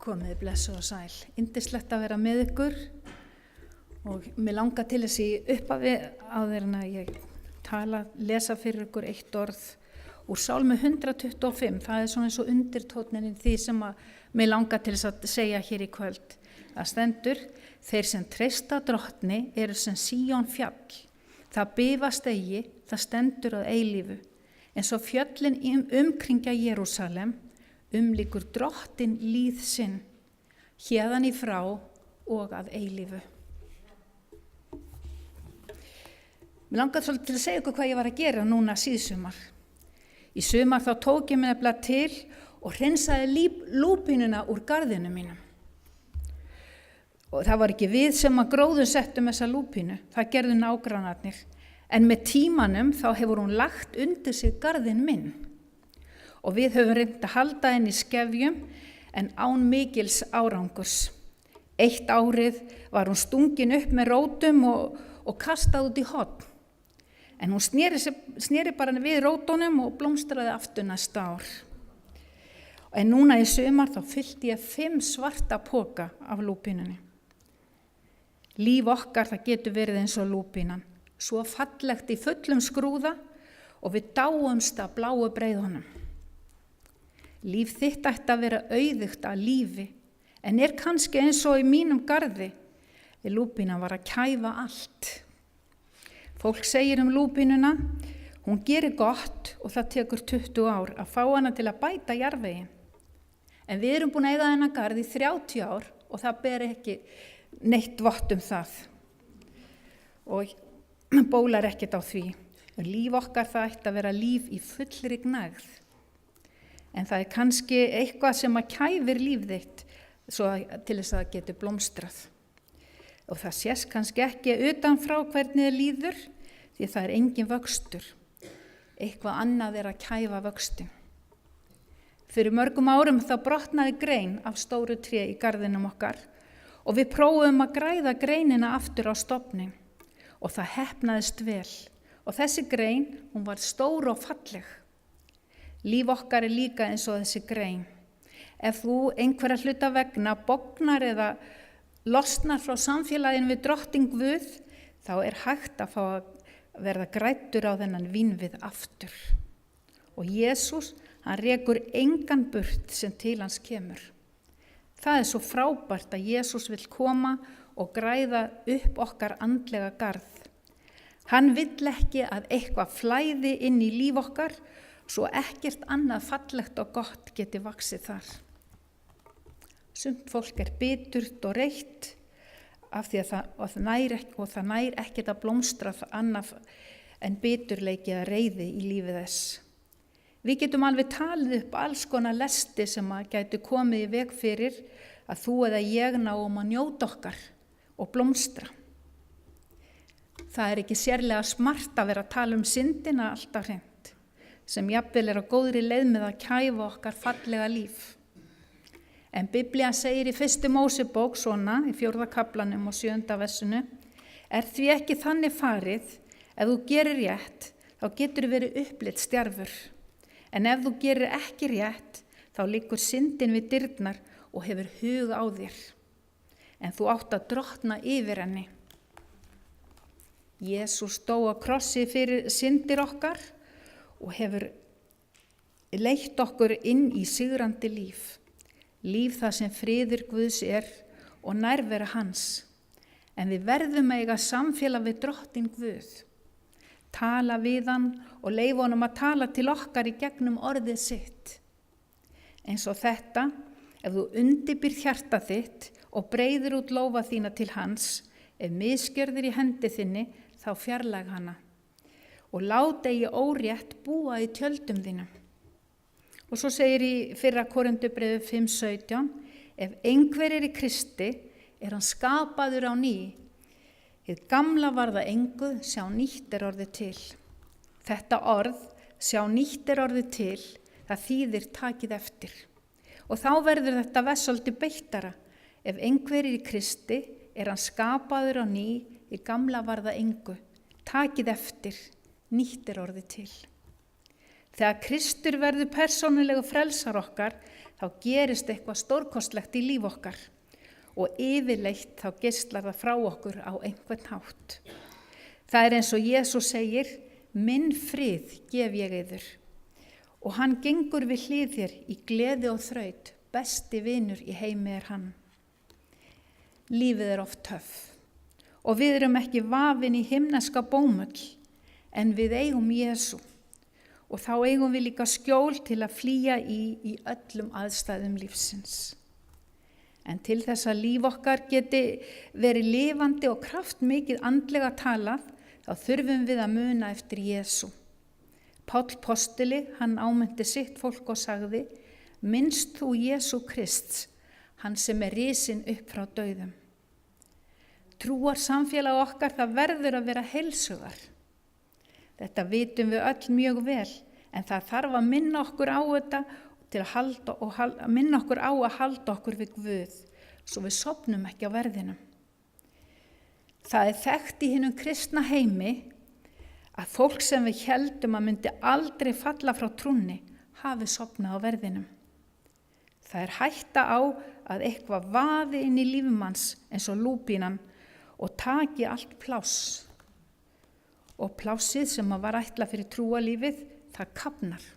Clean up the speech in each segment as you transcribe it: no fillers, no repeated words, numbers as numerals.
Komið blessuð og sæl. Yndislegt að vera með ykkur og mig langar til þess í upphafi áður en að ég lesa fyrir ykkur eitt orð úr Sálmi 125. Það svona eins og undirtónninn því sem að mig langar til þess að segja hér í kvöld. Það stendur: þeir sem treysta drottni eru sem Síón fjall. Það bifast eigi, það stendur að eilífu. Eins og fjöllin umkringja Jerúsalem, umlíkur drottin líð sinn, héðan í frá og að eilífu. Mér langar svolítið til að segja ykkur hvað ég var að gera núna síðsumar. Í sumar þá tók ég mér nefnilega til og hreinsaði lúpínuna úr garðinu mínum. Og það var ekki við sem að gróðum settum þessa lúpínu, það gerðu nágrannarnir. En með tímanum þá hefur hún lagt undir sig garðinn minn. Og við höfum reynt að halda henni í skefjum en án mikils árangurs. Eitt árið var hún stungin upp með rótum og kastað út í horn. En hún sneri bara við rótunum og blómstraði aftur næsta ár. En núna í sumar þá fyllti ég 5 svarta poka af lúpínunni. Líf okkar það getur verið eins og lúpínan, svo fallegt í fullum skrúða og við dáumst að bláu breiðunum. Líf þitt ætti að vera auðugt af lífi, en kannski eins og í mínum garði. Lúpínan var að kæfa allt. Fólk segir lúpínuna, hún gerir gott og það tekur 20 ár að fá hana til að bæta jarðveginn. En við erum búin að eiga þennan garð í 30 ár og það ber ekki neitt vott það. Og bólar ekkert á því. Líf okkar það ætti að vera líf í fullri gnægð. En það kannski eitthvað sem að kæfir líf þitt til þess að það getur blómstrað. Og það sést kannski ekki utanfrá hvernig það líður, því það er engin vöxtur. Eitthvað annað er að kæfa vöxtin. Fyrir mörgum árum þá brotnaði grein af stóru tré í garðinum okkar og við prófum að græða greinina aftur á stofnin og það heppnaðist vel. Og þessi grein, hún var stór og falleg. Líf okkar er líka eins og þessi grein. Ef þú einhverja hluta vegna bognar eða losnar frá samfélaginu við drottin Guð, þá er hægt að fá að verða græddur á þennan vínvið aftur. Og Jesús, hann rekur engan burt sem til hans kemur. Það er svo frábært að Jesús vill koma og græða upp okkar andlega garð. Hann vill ekki að eitthvað flæði inn í líf okkar, svo ekkert annað fallegt og gott geti vaxið þar. Sumt fólk er biturt og reitt af því að það nær ekkert að blómstra annað en biturleiki eða reiði í lífið þess. Við getum alveg talið upp alls konar lesti sem að gætu komið í veg fyrir að þú eða ég náum að njóta okkar og blómstra. Það er ekki sérlega smart að vera að tala syndina alltaf hreint, sem jafnvel er á góðri leið með að kæfa okkar fallega líf. En Biblían segir í 1. Mósebók svona, í 4. kaflanum og 7. versinu, er því ekki þannig farið, ef þú gerir rétt, þá getur verið upplit stjarfur. En ef þú gerir ekki rétt, þá liggur syndin við dyrnar og hefur hug á þér. En þú átt að drottna yfir henni. Jesús dó á krossi fyrir syndir okkar og hefur leitt okkur inn í sigrandi líf. Líf það sem friður Guðs er og nærvera hans. En við verðum að eiga samfélag við drottin Guð. Tala við hann og leyfa honum að tala til okkar í gegnum orðið sitt. Eins og þetta, ef þú undirbýrð hjarta þitt og breiðir út lófa þína til hans, ef misgjörðir í hendi þinni, þá fjarlæg hana. Og lát eigi órétt búa í tjöldum þínum. Og svo segir í 1. Korintubrefi 5:17, ef einhver er í Kristi, er hann skapaður á ný. Hið gamla var það engu, sjá nýtt er orðið til. Þetta orð, sjá nýtt er orðið til, það þýðir takið eftir. Og þá verður þetta svolítið beittara. Ef einhver er í Kristi, er hann skapaður á ný, hið gamla var það engu, takið eftir, nýtt er orðið til. Þegar Kristur verður persónulega frelsar okkar, þá gerist eitthvað stórkostlegt í líf okkar og yfirleitt þá geislar það frá okkur á einhvern hátt. Það er eins og Jesús segir, minn frið gef ég yður. Og hann gengur við hlið þér í gleði og þraut, besti vinur í heimi er hann. Lífið er oft töff og við erum ekki vafin í himneska bómull, en við eigum Jesú. Og þá eigum við líka skjól til að flýja í öllum aðstæðum lífsins. En til þess að líf okkar geti verið lifandi og kraftmikið andlega talað, þá þurfum við að muna eftir Jesú. Páll postuli, hann ámyndi sitt fólk og sagði, minnst þú Jesú Krists, hann sem er risinn upp frá dauðum. Trúar samfélag okkar, það verður að vera heilsugar. Þetta vitum við öll mjög vel, en það þarf að minna okkur á þetta til að minna okkur á að halda okkur við Guð, svo við sofnum ekki á verðinum. Það er þekkt í hinum kristna heimi að fólk sem við héldum að myndi aldrei falla frá trúnni hafi sofnað á verðinum. Það er hætta á að eitthvað vaði inn í lífmanns eins og lúpínan og taki allt pláss. Og plássið sem var ætlað fyrir trúalífið, það kafnar.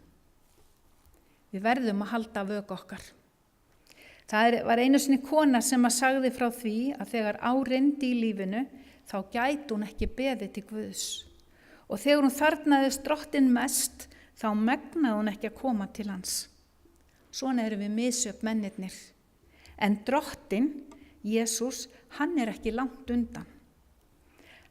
Við verðum að halda vök okkar. Það var einu sinni kona sem sagði frá því að þegar á reyndi í lífinu, þá gæti hún ekki beðið til Guðs. Og þegar hún þarfnaðist Drottinn mest, þá megnaði hún ekki að koma til hans. Svona erum við misjöfn mennirnir. En Drottinn, Jesús, hann er ekki langt undan.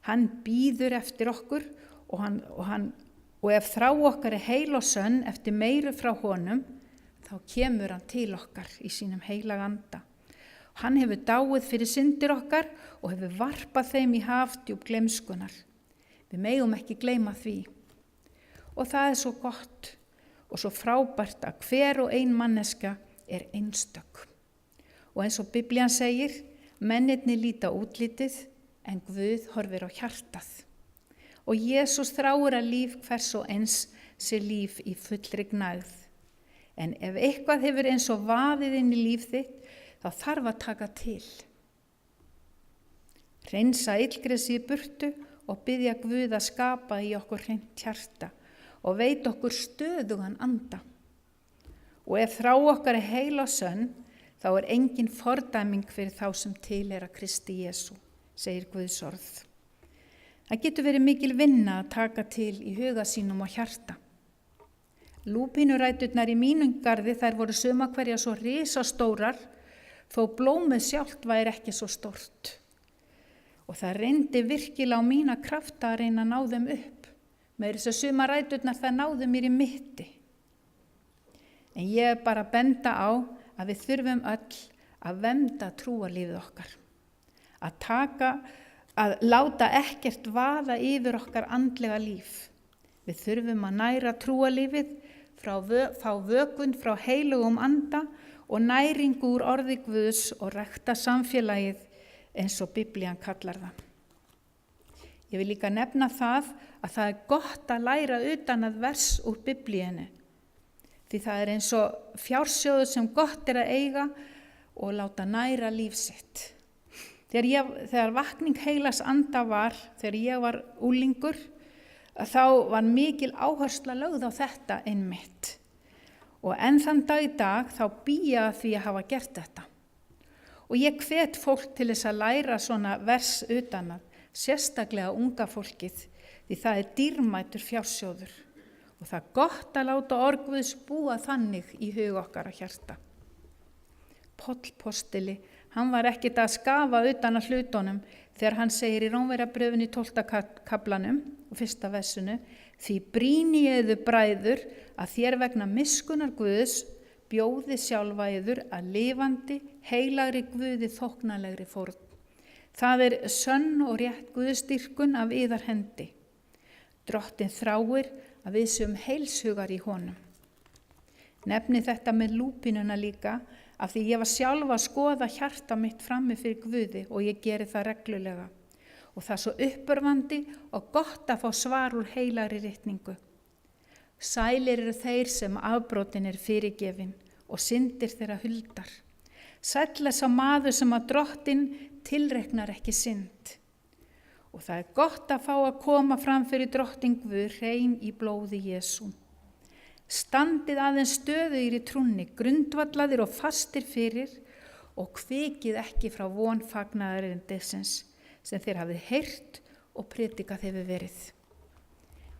Hann bíður eftir okkur og ef þrá okkar er heil og sönn eftir meiru frá honum, þá kemur hann til okkar í sínum heilaga anda. Hann hefur dáið fyrir syndir okkar og hefur varpað þeim í hafdjúp gleymskunnar. Við megum ekki gleyma því. Og það er svo gott og svo frábært að hver og ein manneska er einstök. Og eins og Biblían segir, mennirnir líta útlitið, en Guð horfir á hjartað. Og Jesús þráir að líf hvers og eins sé líf í fullri gnægð. En ef eitthvað hefur eins og vaðið inn í líf þitt, þá þarf að taka til. Hreinsa illgresi í burtu og biðja Guð að skapa í okkur hreint hjarta og veita okkur stöðugan anda. Og ef þrá okkar er heil og sönn, þá er engin fordæming fyrir þá sem tilheyra Kristi Jesú, segir Guðs orð. Það getur verið mikil vinna að taka til í huga sínum og hjarta. Lúpínuræturnar í mínum garði, þær voru suma hverja svo risastórar, þó blómið sjálft væri ekki svo stórt. Og það reyndi virkilega á mína krafta að reyna að ná þeim upp. Með þess að suma ræturnar það náðu mér í mitti. En ég er bara að benda á að við þurfum öll að vernda trúarlífið okkar. Að láta ekkert vaða yfir okkar andlega líf. Við þurfum að næra trúarlífið, fá vökun frá heilugum anda og næringu úr orði Guðs og rækta samfélagið eins og Biblían kallar það. Ég vil líka nefna það að það er gott að læra utan að vers úr Biblíunni. Því það er eins og fjársjóður sem gott er að eiga og láta næra líf sitt. Þegar vakning heilags anda var, þegar ég var unglingur, þá var mikil áhersla lögð á þetta einmitt. Og enn þann dag í dag þá býja því að hafa gert þetta. Og ég hvet fólk til þess að læra svona vers utan að, sérstaklega unga fólkið, því það er dýrmætur fjársjóður. Og það er gott að láta orð Guðs búa þannig í hug okkar að hjarta. Páll postuli, hann var ekkert að skafa utan að hlutunum þegar hann segir í Rómverjabréfinu í 12. kaflanum og 1. versinu, því brýni ég yður bræður að þér vegna miskunnar Guðs bjóði sjálfa yður að lifandi, heilagri Guði þóknanlegri fórn. Það er sönn og rétt Guðsdýrkun af yðar hendi. Drottinn þráir að við séum heilshugar í honum. Nefni þetta með lúpínuna líka af því ég var sjálf að skoða hjarta mitt frammi fyrir Guði og ég geri það reglulega. Og það er svo uppörvandi og gott að fá svar úr heilagri ritningu. Sælir eru þeir sem afbrotin fyrirgefin og syndir þeirra huldar. Sæll er sá maður sem að Drottinn tilreiknar ekki synd. Og það er gott að fá að koma fram fyrir Drottinn Guð hrein í blóði Jesú. Standið aðeins stöðugir í trúnni, grundvallaðir og fastir fyrir og kvikið ekki frá von fagnaðarerindisins sem þér hafið heyrt og predikað hefur verið.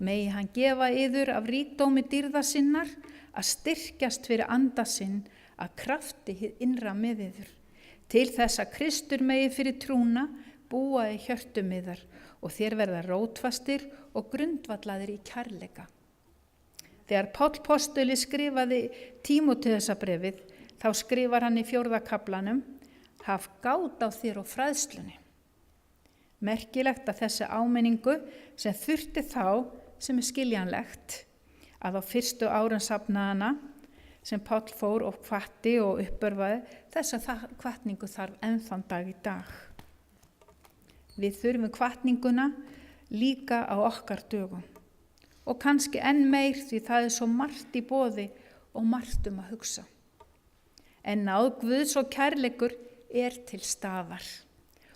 Megi hann gefa yður af ríkdómi dýrða sinnar að styrkjast fyrir anda sinn að krafti hið innra með yður, til þess að Kristur megi fyrir trúna búa í hjörtum yðar og þér verða rótfastir og grundvallaðir í kærleika. Þegar Páll postuli skrifaði Tímóteusarbrefið, þá skrifar hann í 4. kaflanum: haf gát á þér og fræðslunni. Merkilegt að þessi áminningu sem þurfti þá, sem skiljanlegt, að á fyrstu árum safnaðana sem Páll fór og hvatti og uppörfaði, þessa hvatningu þarf ennþann dag í dag. Við þurfum hvatninguna líka á okkar dögum og kannski enn meir því það er svo margt í boði og margt að hugsa. En náð Guðs og kærleikur er til staðar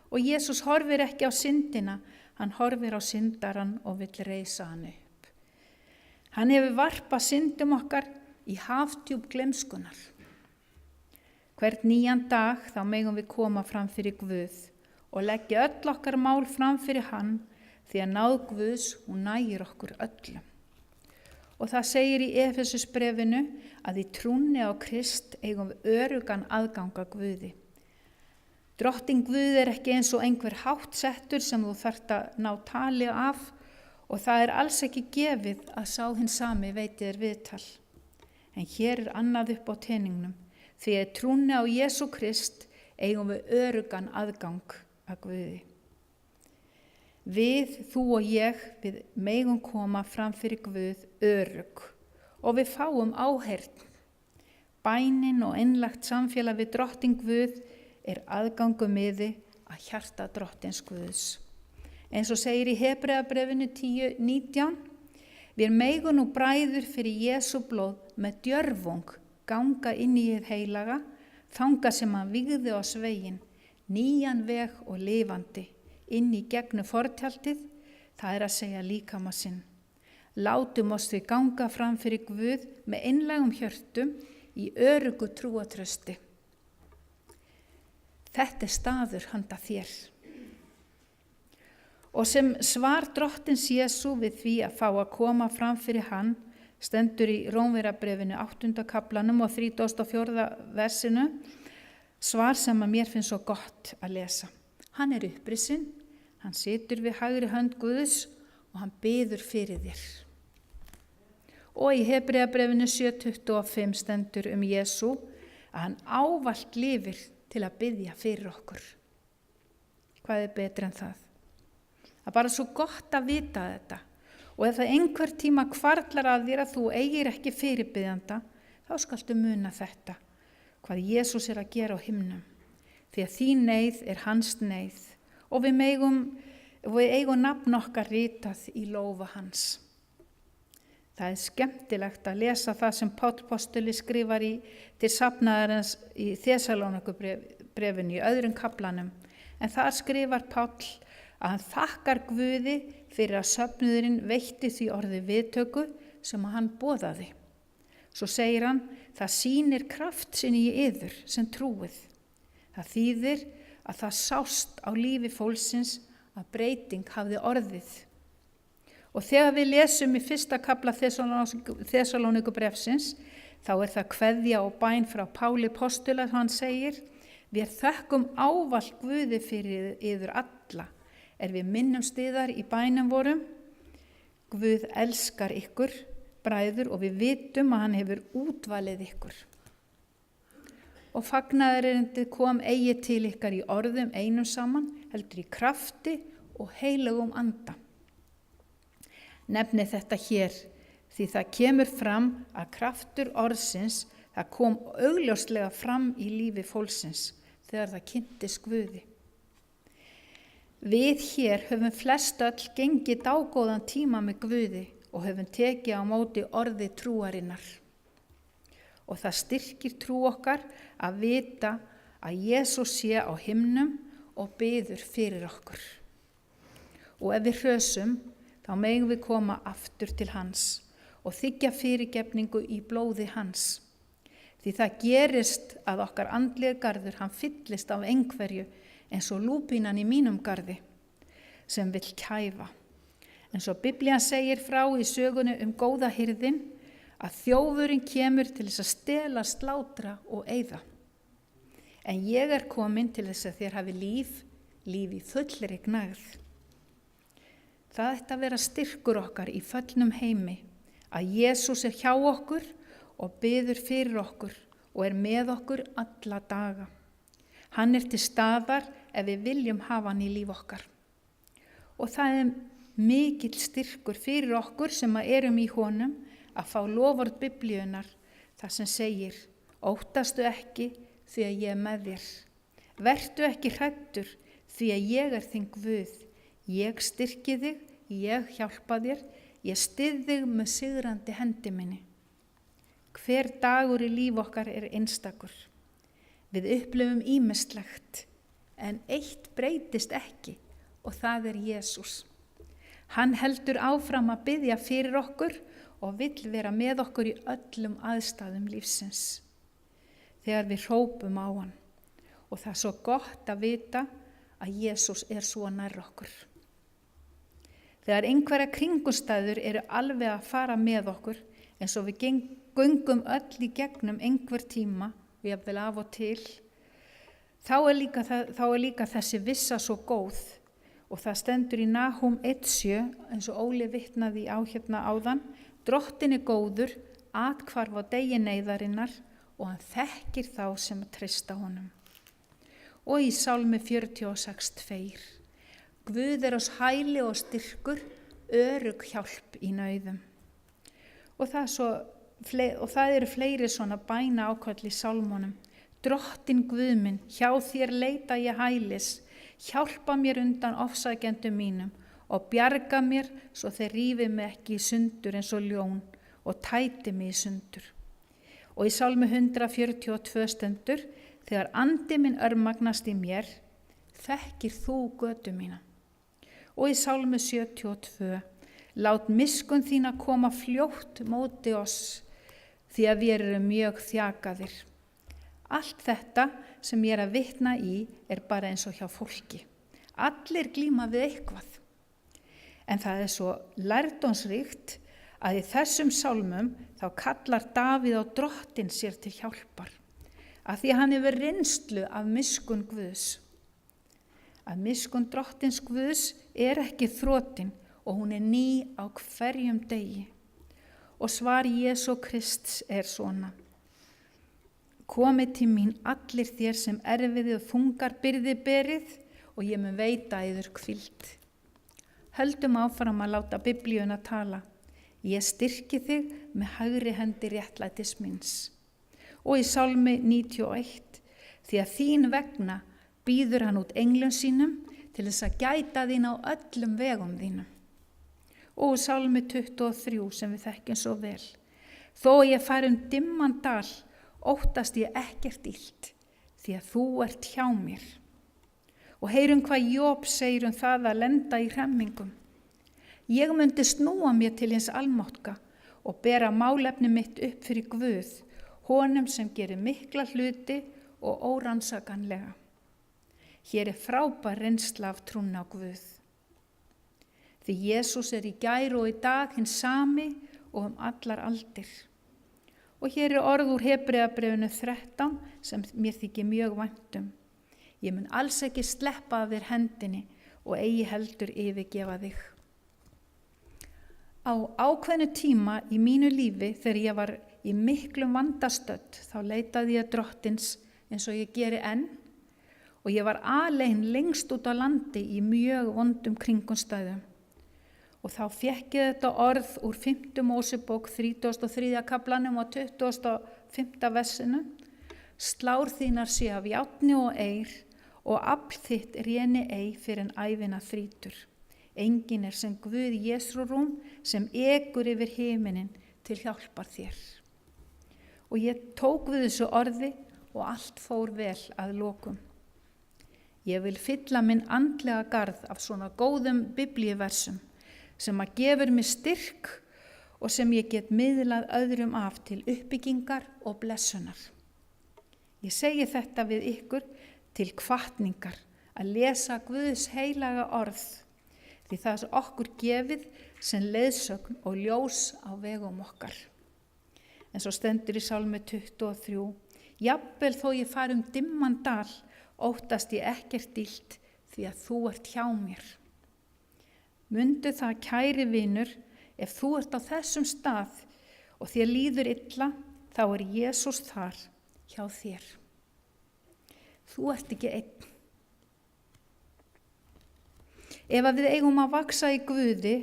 og Jesús horfir ekki á syndina, hann horfir á syndaran og vill reisa hann upp. Hann hefur varpað syndum okkar í hafdjúp gleymskunnar. Hvern nýjan dag þá megum við koma fram fyrir Guð og leggja öll okkar mál fram fyrir hann, því að náð Guðs, hún nægir okkur öllum. Og það segir í Efesusbrefinu að í trúnni á Krist eigum við öruggan aðgang að Guði. Drottinn Guð er ekki eins og einhver háttsettur sem þú þarft að ná tali af og það er alls ekki gefið að sá hinn sami veiti þér viðtal. En hér er annað upp á teningnum, því að trúnni á Jesú Krist eigum við öruggan aðgang að Guði. Við, þú og ég, við megum koma fram fyrir Guð örugg og við fáum áheyrn. Bænin og innlagt samfélag við Drottinn Guð er aðgangumiði að hjarta Drottins Guðs. Eins og segir í Hebreabrefinu 10:19, við megum nú bræður fyrir Jesú blóð með djörfung ganga inn í hið heilaga, þanga sem hann vígði á svegin, nýjan veg og lifandi, inn í gegnu fortjaldið, það er að segja líkama sinn. Látum oss því ganga fram fyrir Guð með einlægum hjörtum í öruggu trúatrausti. Þetta er staður handa þér. Og sem svar Drottins Jesú við því að fá að koma fram fyrir hann, stendur í Rómverjabrefinu 8. kaflanum og 34. versinu, svar sem að mér finnst svo gott að lesa. Hann er upprisinn, hann situr við hægri hönd Guðs og hann biður fyrir þér. Og í Hebreabrefinu 7:25 stendur Jesú að hann ávallt lifir til að biðja fyrir okkur. Hvað er betur en það? Það er bara svo gott að vita þetta. Og ef það einhver tíma hvarflar að þér að þú eigir ekki fyrirbiðjanda, þá skaltu muna þetta, hvað Jesús er að gera á himnum. Því að þín neyð er hans neyð og við eigum nafn okkar ritað í lófa hans. Það er skemmtilegt að lesa það sem Páll postuli skrifar til safnaðarins í Þessalónikubrefinu í 2. kaflanum. En þar skrifar Páll að hann þakkar Guði fyrir að söfnuðurinn veitti því orði viðtöku sem hann boðaði. Svo segir hann, það sýnir kraft sinni í yður sem trúið. Það þýðir að það sást á lífi fólksins að breyting hafði orðið. Og þegar við lesum í 1. kafla Þessalónikubrefsins, þá er það kveðja og bæn frá Páli postula, hann segir, við þökkum ávallt Guði fyrir yður alla, við minnumst yðar í bænum vorum. Guð elskar ykkur, bræður, og við vitum að hann hefur útvalið ykkur. Og fagnaðarerindið kom eigi til ykkar í orðum einum saman, heldur í krafti og heilugum anda. Nefni þetta hér, því það kemur fram að kraftur orðsins, það kom augljóslega fram í lífi fólksins þegar það kynntist Guði. Við hér höfum flest öll gengið dágóðan tíma með Guði og höfum tekið á móti orði trúarinnar. Og það styrkir trú okkar að vita að Jesús sé á himnum og biður fyrir okkur. Og ef við hrösum, þá megum við koma aftur til hans og þiggja fyrirgefningu í blóði hans. Því það gerist að okkar andlegi garður, hann fyllist af einhverju eins og lúpínan í mínum garði sem vill kæfa. En svo Biblían segir frá í sögunni góða hirðin að þjófurinn kemur til þess að stela, slátra og eyða. En ég komin til þess að þér hafi líf í fullri gnægð. Það ætti að vera styrkur okkar í föllnum heimi að Jesús hjá okkur og biður fyrir okkur og með okkur alla daga. Hann til staðar ef við viljum hafa hann í líf okkar. Og það mikill styrkur fyrir okkur sem erum í honum að fá loforð Biblíunnar þar sem segir: óttastu ekki því að ég með þér. Vertu ekki hræddur því að ég þinn Guð. Ég styrki þig, ég hjálpa þér, ég styð þig með sigrandi hendi minni. Hver dagur í líf okkar einstakur. Við upplifum ýmislegt, en eitt breytist ekki og það Jesús. Hann heldur áfram að biðja fyrir okkur og vill vera með okkur í öllum aðstæðum lífsins. Þegar við hrópum á hann, og það svo gott að vita að Jesús svo nær okkur. Þegar einhverja kringumstæður alveg að fara með okkur, eins og við göngum öll í gegnum einhver tíma, og jafnvel af og til, þá líka þessi vissa svo góð, og það stendur í Nahum 1:7, eins og Óli vitnaði á hérna áðan: Drottinn góður, athvarf á degi neyðarinnar, og hann þekkir þá sem treysta honum. Og í Sálmi 46:2: Guð oss hæli og styrkur, örugg hjálp í nauðum. Og það eru fleiri svona bæna ákall í sálmunum. Drottinn Guð minn, hjá þér leita ég hælis, hjálpa mér undan ofsækjendum mínum og bjarga mér svo þeir rífi mig ekki í sundur eins og ljón og tæti mig í sundur. Og í Sálmi 142 stendur: Þegar andi minn örmagnast í mér, þekkir þú götu mína. Og í Sálmi 72: Lát miskunn þína koma fljótt móti oss, því að við erum mjög þjakaðir. Allt þetta sem ég að vitna í bara eins og hjá fólki. Allir glíma við eitthvað. En það svo lærdómsríkt að í þessum sálmum þá kallar Davíð á Drottinn sér til hjálpar, af því að hann hefur reynslu af miskunn Guðs. Að miskunn Drottins Guðs ekki þrotin og hún ný á hverjum degi. Og svar Jesú Krists svona: Komið til mín allir þér sem erfiði og þungar byrði berið, og ég mun veita yður hvíld. Höldum áfram að láta Biblíuna tala. Ég styrki þig með hægri hendi réttlætis míns. Og í Sálmi 91: Því að þín vegna býður hann út englum sínum til þess að gæta þín á öllum vegum þínum. Og í Sálmi 23 sem við þekkjum svo vel: Þó ég fari dimman dal, óttast ég ekkert illt, því að þú hjá mér. Og heyrum hvað Job segir það að lenda í hremmingum. Ég myndi snúa mér til hins almáttuga og bera málefni mitt upp fyrir Guð, honum sem gerir mikla hluti og órannsakanlega. Hér frábær reynsla af trúna á Guð. Því Jesús í gær og í dag hinn sami og allar aldir. Og hér orð úr Hebreabréfinu 13 sem mér þykir mjög vænt um. Ég mun alls ekki sleppa af þér hendinni og eigi heldur yfirgefa þig. Á ákveðnu tíma í mínu lífi þegar ég var í miklum vandastödd þá leitaði ég Drottins eins og ég geri enn, og ég var alein lengst út á landi í mjög vondum kringumstæðum. Og þá fékk ég þetta orð úr 5. Mósebók 33. kaflanum og 25. versinu: Slár þínar sé af járni og eir, og afl þitt réni ei fyrir en ævina þrýtur. Engin sem Guð Jesrúm sem ekur yfir himinin til hjálpar þér. Og ég tók við þessu orði og allt fór vel að lokum. Ég vil fylla minn andlega garð af svona góðum biblíuversum sem að gefur mig styrk og sem ég get miðlað öðrum af til uppbyggingar og blessunar. Ég segi þetta við ykkur til hvatningar að lesa Guðs heilaga orð, því það er okkur gefið sem leiðsögn og ljós á vegum okkar. En svo stendur í Sálmi 23, jafnvel þó ég fari dimman dal, óttast ég ekkert illt því að þú ert hjá mér. Mundu það, kæri vinur, ef þú ert á þessum stað og þér líður illa, þá er Jesús þar hjá þér. Þú ert ekki einn. Ef að við eigum að vaksa í Guði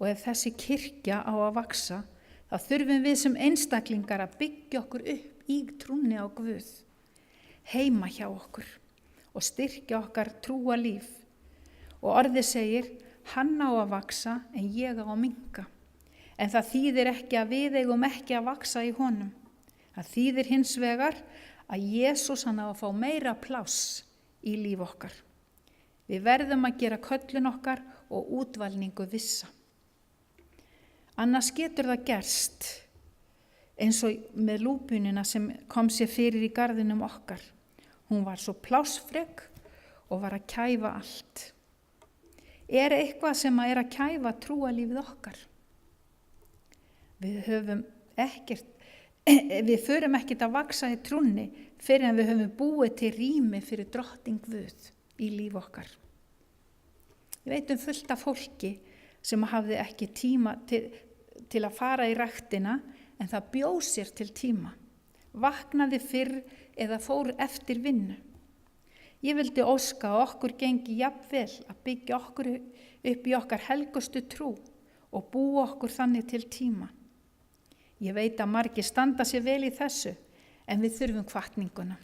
og ef þessi kirkja á að vaksa, þá þurfum við sem einstaklingar að byggja okkur upp í trúnni á Guð, heima hjá okkur og styrkja okkar trúa líf. Og orðið segir, hann á að vaksa en ég á að minnka. En það þýðir ekki að við eigum ekki að vaksa í honum. Það þýðir hins vegar að Jesús hann á að fá meira pláss í líf okkar. Við verðum að gera köllun okkar og útvalningu vissa. Annars getur það gerst eins og með lúpunina sem kom sér fyrir í garðinum okkar. Hún var svo plássfrek og var að kæfa allt. Er eitthvað sem er að kæfa trúalífið okkar? Við förum ekkert að vaksa í trúnni fyrir en við höfum búið til rými fyrir drottning Guð í líf okkar. Ég veit fullt af fólki sem hafði ekki tíma til að fara í ræktina en það bjóð sér til tíma, vaknaði fyrr eða fór eftir vinnu. Ég vildi óska að okkur gengi jafnvel að byggja okkur upp í okkar helgustu trú og búa okkur þannig til tíma. Ég veit að margir standa sér vel í þessu en við þurfum hvatninguna.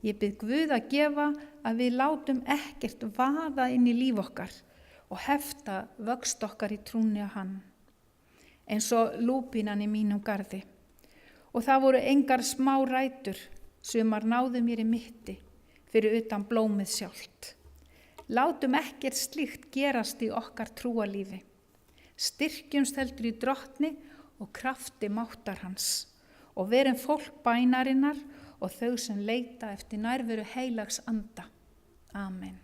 Ég bið Guð að gefa að við látum ekkert vaða inn í líf okkar og hefta vöxt okkar í trúnni á hann, eins og lúpínan í mínum garði. Og það voru engar smá rætur, sumar náðu mér í mitti, fyrir utan blómið sjálft. Látum ekkert slíkt gerast í okkar trúalífi. Styrkjumst heldur í drottni og krafti máttar hans og verum fólk bænarinnar og þau sem leita eftir nærveru heilags anda. Amen.